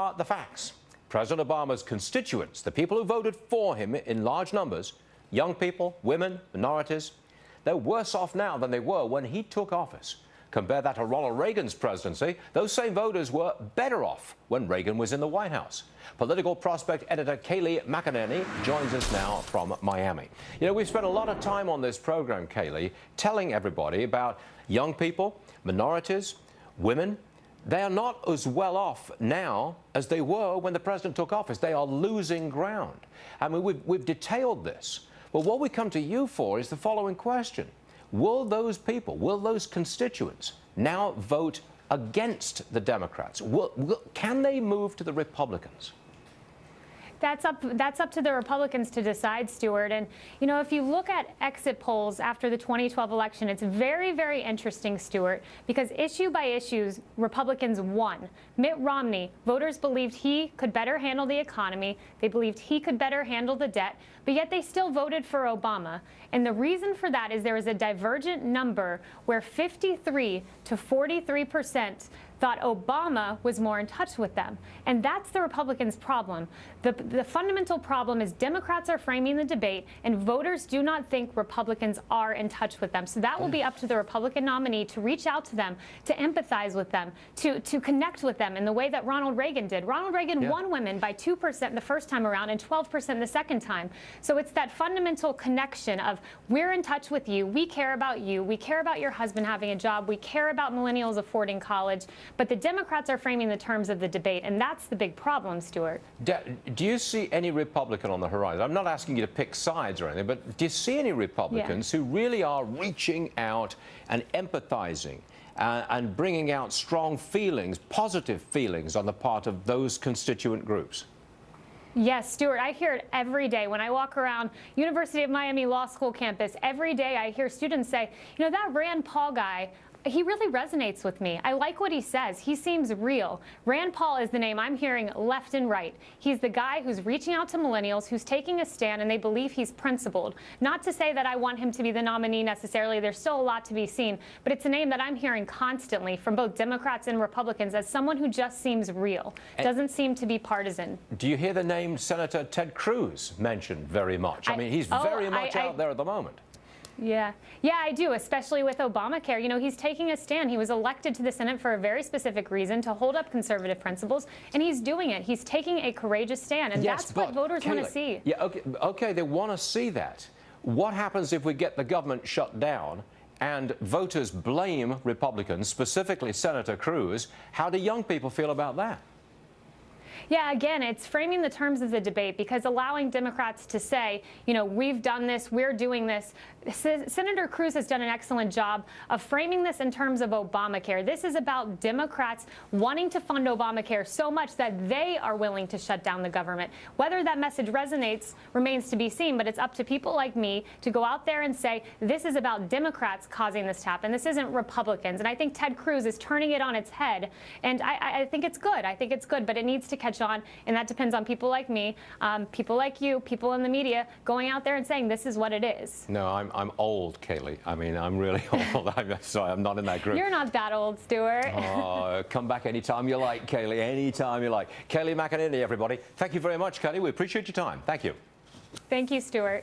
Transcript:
are the facts. President Obama's constituents, the people who voted for him in large numbers, young people, women, minorities, they're worse off now than they were when he took office. Compare that to Ronald Reagan's presidency. Those same voters were better off when Reagan was in the White House. Political prospect editor Kayleigh McEnany joins us now from Miami. You know, we've spent a lot of time on this program, Kayleigh, telling everybody about young people, minorities, women. They are not as well off now as they were when the president took office. They are losing ground. I mean, we've detailed this. But what we come to you for is the following question. Will those people, will those constituents now vote against the Democrats? Can they move to the Republicans? That's up to the Republicans to decide, Stuart. And, you know, if you look at exit polls after the 2012 election, it's very, very interesting, Stuart, because issue by issues, Republicans won. Mitt Romney, voters believed he could better handle the economy. They believed he could better handle the debt, but yet they still voted for Obama. And the reason for that is there is a divergent number where 53 to 43% thought Obama was more in touch with them. And that's the Republicans' problem. The fundamental problem is Democrats are framing the debate, and voters do not think Republicans are in touch with them. So that will be up to the Republican nominee to reach out to them, to empathize with them, to connect with them in the way that Ronald Reagan did. Ronald Reagan won women by 2% the first time around and 12% the second time. So it's that fundamental connection of we're in touch with you, we care about you, we care about your husband having a job, we care about millennials affording college. But the Democrats are framing the terms of the debate, and that's the big problem, Stuart. Do you see any Republican on the horizon? I'm not asking you to pick sides or anything, but do you see any Republicans who really are reaching out and empathizing and bringing out strong feelings, positive feelings on the part of those constituent groups? Yes, Stuart, I hear it every day. When I walk around University of Miami Law School campus, every day I hear students say, you know, that Rand Paul guy, he really resonates with me. I like what he says. He seems real. Rand Paul is the name I'm hearing left and right. He's the guy who's reaching out to millennials, who's taking a stand, and they believe he's principled. Not to say that I want him to be the nominee necessarily. There's still a lot to be seen. But it's a name that I'm hearing constantly from both Democrats and Republicans as someone who just seems real, doesn't seem to be partisan. Do you hear the name Senator Ted Cruz mentioned very much? I mean, he's very much out there at the moment. Yeah, I do, especially with Obamacare. You know, he's taking a stand. He was elected to the Senate for a very specific reason, to hold up conservative principles, and he's doing it. He's taking a courageous stand, and that's what voters want to see. Yeah, okay, they want to see that. What happens if we get the government shut down and voters blame Republicans, specifically Senator Cruz? How do young people feel about that? Yeah, again, it's framing the terms of the debate, because allowing Democrats to say, you know, we've done this, we're doing this. Senator Cruz has done an excellent job of framing this in terms of Obamacare. This is about Democrats wanting to fund Obamacare so much that they are willing to shut down the government. Whether that message resonates remains to be seen, but it's up to people like me to go out there and say, this is about Democrats causing this to happen. This isn't Republicans. And I think Ted Cruz is turning it on its head. And I think it's good. I think it's good, but it needs to catch on, and that depends on people like me, people like you, people in the media, going out there and saying this is what it is. No, I'm old, Kayleigh. I mean, I'm really old. I'm sorry, I'm not in that group. You're not that old, Stuart. Oh, come back anytime you like, Kayleigh, anytime you like. Kayleigh McEnany, everybody. Thank you very much, Kayleigh. We appreciate your time. Thank you. Thank you, Stuart.